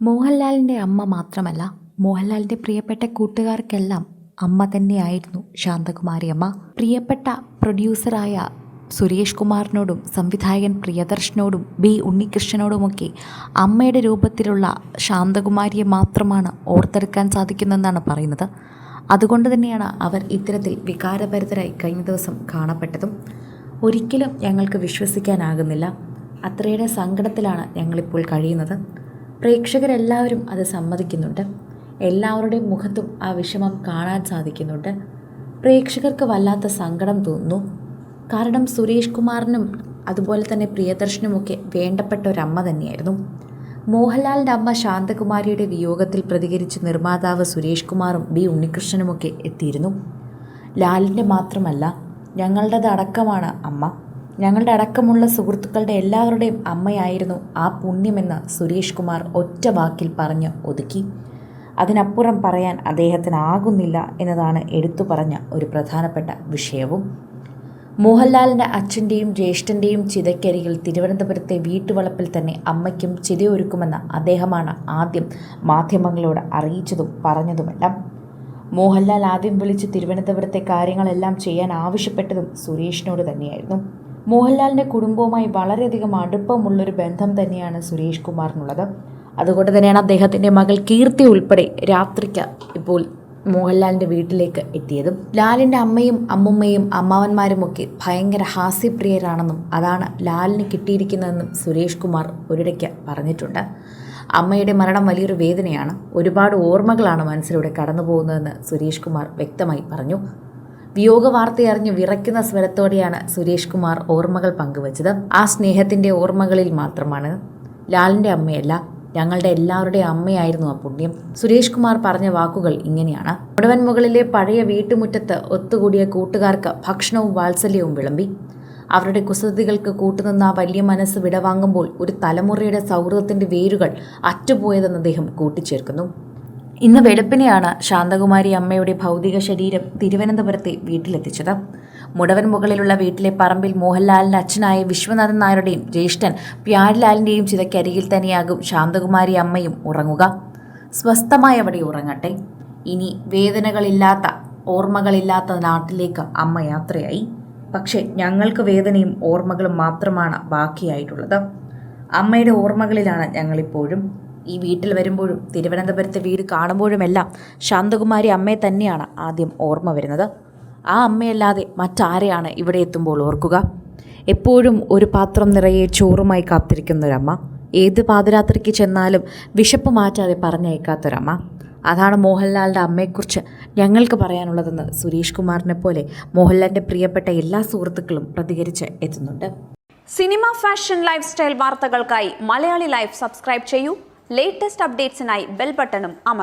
മോഹൻലാലിൻ്റെ അമ്മ മാത്രമല്ല, മോഹൻലാലിൻ്റെ പ്രിയപ്പെട്ട കൂട്ടുകാർക്കെല്ലാം അമ്മ തന്നെയായിരുന്നു ശാന്തകുമാരി അമ്മ. പ്രിയപ്പെട്ട പ്രൊഡ്യൂസറായ സുരേഷ് കുമാറിനോടും സംവിധായകൻ പ്രിയദർശനോടും ബി ഉണ്ണികൃഷ്ണനോടുമൊക്കെ അമ്മയുടെ രൂപത്തിലുള്ള ശാന്തകുമാരിയെ മാത്രമാണ് ഓർത്തെടുക്കാൻ സാധിക്കുന്നതെന്നാണ് പറയുന്നത്. അതുകൊണ്ട് തന്നെയാണ് അവർ ഇത്തരത്തിൽ വികാരഭരിതരായി കഴിഞ്ഞ ദിവസം കാണപ്പെട്ടതും. ഒരിക്കലും ഞങ്ങൾക്ക് വിശ്വസിക്കാനാകുന്നില്ല. അത്രയേറെ സങ്കടത്തിലാണ് ഞങ്ങളിപ്പോൾ കഴിയുന്നത്. പ്രേക്ഷകരെല്ലാവരും അത് സമ്മതിക്കുന്നുണ്ട്. എല്ലാവരുടെയും മുഖത്തും ആ വിഷമം കാണാൻ സാധിക്കുന്നുണ്ട്. പ്രേക്ഷകർക്ക് വല്ലാത്ത സങ്കടം തോന്നുന്നു. കാരണം സുരേഷ് കുമാറിനും അതുപോലെ തന്നെ പ്രിയദർശനുമൊക്കെ വേണ്ടപ്പെട്ട ഒരമ്മ തന്നെയായിരുന്നു. മോഹൻലാലിൻ്റെ അമ്മ ശാന്തകുമാരിയുടെ വിയോഗത്തിൽ പ്രതികരിച്ച് നിർമ്മാതാവ് സുരേഷ് കുമാറും ബി ഉണ്ണികൃഷ്ണനുമൊക്കെ എത്തിയിരുന്നു. ലാലിൻ്റെ മാത്രമല്ല, ഞങ്ങളുടേത് അടക്കമാണ് അമ്മ. ഞങ്ങളുടെ അടക്കമുള്ള സുഹൃത്തുക്കളുടെ എല്ലാവരുടെയും അമ്മയായിരുന്നു ആ പുണ്യമെന്ന് സുരേഷ് കുമാർ ഒറ്റ വാക്കിൽ പറഞ്ഞ് ഒതുക്കി. അതിനപ്പുറം പറയാൻ അദ്ദേഹത്തിനാകുന്നില്ല എന്നതാണ് എടുത്തു പറഞ്ഞ ഒരു പ്രധാനപ്പെട്ട വിഷയവും. മോഹൻലാലിൻ്റെ അച്ഛൻ്റെയും ജ്യേഷ്ഠൻ്റെയും ചിതയ്ക്കരികിൽ തിരുവനന്തപുരത്തെ വീട്ടുവളപ്പിൽ തന്നെ അമ്മയ്ക്കും ചിതയൊരുക്കുമെന്ന് അദ്ദേഹമാണ് ആദ്യം മാധ്യമങ്ങളോട് അറിയിച്ചതും പറഞ്ഞതുമെല്ലാം. മോഹൻലാൽ ആദ്യം വിളിച്ച് തിരുവനന്തപുരത്തെ കാര്യങ്ങളെല്ലാം ചെയ്യാൻ ആവശ്യപ്പെട്ടതും സുരേഷിനോട് തന്നെയായിരുന്നു. മോഹൻലാലിൻ്റെ കുടുംബവുമായി വളരെയധികം അടുപ്പമുള്ളൊരു ബന്ധം തന്നെയാണ് സുരേഷ് കുമാറിനുള്ളത്. അതുകൊണ്ട് തന്നെയാണ് അദ്ദേഹത്തിൻ്റെ മകൾ കീർത്തി ഉൾപ്പെടെ രാത്രിക്ക് ഇപ്പോൾ മോഹൻലാലിൻ്റെ വീട്ടിലേക്ക് എത്തിയതും. ലാലിൻ്റെ അമ്മയും അമ്മുമ്മയും അമ്മാവന്മാരുമൊക്കെ ഭയങ്കര ഹാസ്യപ്രിയരാണെന്നും അതാണ് ലാലിന് കിട്ടിയിരിക്കുന്നതെന്നും സുരേഷ് കുമാർ ഒരിടയ്ക്ക് പറഞ്ഞിട്ടുണ്ട്. അമ്മയുടെ മരണം വലിയൊരു വേദനയാണ്, ഒരുപാട് ഓർമ്മകളാണ് മനസ്സിലൂടെ കടന്നു പോകുന്നതെന്ന് സുരേഷ് കുമാർ വ്യക്തമായി പറഞ്ഞു. വിയോഗ വാർത്തയറിഞ്ഞ് വിറയ്ക്കുന്ന സ്വരത്തോടെയാണ് സുരേഷ് കുമാർ ഓർമ്മകൾ പങ്കുവച്ചത്. ആ സ്നേഹത്തിൻ്റെ ഓർമ്മകളിൽ മാത്രമാണ്. ലാലിൻ്റെ അമ്മയല്ല, ഞങ്ങളുടെ എല്ലാവരുടെയും അമ്മയായിരുന്നു ആ പുണ്യം. സുരേഷ് കുമാർ പറഞ്ഞ വാക്കുകൾ ഇങ്ങനെയാണ്: മുടവൻ മുകളിലെ പഴയ വീട്ടുമുറ്റത്ത് ഒത്തുകൂടിയ കൂട്ടുകാർക്ക് ഭക്ഷണവും വാത്സല്യവും വിളമ്പി. അവരുടെ കുസൃതികൾക്ക് കൂട്ടുനിന്ന ആ വലിയ മനസ്സ് വിടവാങ്ങുമ്പോൾ ഒരു തലമുറയുടെ സൗഹൃദത്തിൻ്റെ വേരുകൾ അറ്റുപോയതെന്ന് അദ്ദേഹം കൂട്ടിച്ചേർക്കുന്നു. ഇന്ന് വെളുപ്പിനെയാണ് ശാന്തകുമാരി അമ്മയുടെ ഭൗതിക ശരീരം തിരുവനന്തപുരത്തെ വീട്ടിലെത്തിച്ചത്. മുടവൻ മുകളിലുള്ള വീട്ടിലെ പറമ്പിൽ മോഹൻലാലിൻ്റെ അച്ഛനായ വിശ്വനാഥൻ നായരുടെയും ജ്യേഷ്ഠൻ പ്യാരിലാലിൻ്റെയും ചിതയ്ക്കരികിൽ തന്നെയാകും ശാന്തകുമാരി അമ്മയും ഉറങ്ങുക. സ്വസ്ഥമായി അവിടെ ഉറങ്ങട്ടെ. ഇനി വേദനകളില്ലാത്ത, ഓർമ്മകളില്ലാത്ത നാട്ടിലേക്ക് അമ്മ യാത്രയായി. പക്ഷേ ഞങ്ങൾക്ക് വേദനയും ഓർമ്മകളും മാത്രമാണ് ബാക്കിയായിട്ടുള്ളത്. അമ്മയുടെ ഓർമ്മകളിലാണ് ഞങ്ങളിപ്പോഴും. ഈ വീട്ടിൽ വരുമ്പോഴും തിരുവനന്തപുരത്തെ വീട് കാണുമ്പോഴുമെല്ലാം ശാന്തകുമാരി അമ്മയെ തന്നെയാണ് ആദ്യം ഓർമ്മ വരുന്നത്. ആ അമ്മയല്ലാതെ മറ്റാരെയാണ് ഇവിടെ എത്തുമ്പോൾ ഓർക്കുക? എപ്പോഴും ഒരു പാത്രം നിറയെ ചോറുമായി കാത്തിരിക്കുന്നൊരമ്മ, ഏത് പാതിരാത്രിക്ക് ചെന്നാലും വിശപ്പ് മാറ്റാതെ പറഞ്ഞയക്കാത്തൊരമ്മ. അതാണ് മോഹൻലാലിൻ്റെ അമ്മയെക്കുറിച്ച് ഞങ്ങൾക്ക് പറയാനുള്ളതെന്ന് സുരേഷ് കുമാറിനെ പോലെ മോഹൻലാലിൻ്റെ പ്രിയപ്പെട്ട എല്ലാ സുഹൃത്തുക്കളും പ്രതികരിച്ച് എത്തുന്നുണ്ട്. സിനിമ, ഫാഷൻ, ലൈഫ് സ്റ്റൈൽ വാർത്തകൾക്കായി മലയാളി ലൈഫ് സബ്സ്ക്രൈബ് ചെയ്യൂ. ലേറ്റസ്റ്റ് അപ്ഡേറ്റ്സിനായി ബെൽ ബട്ടണും അമർത്തുക.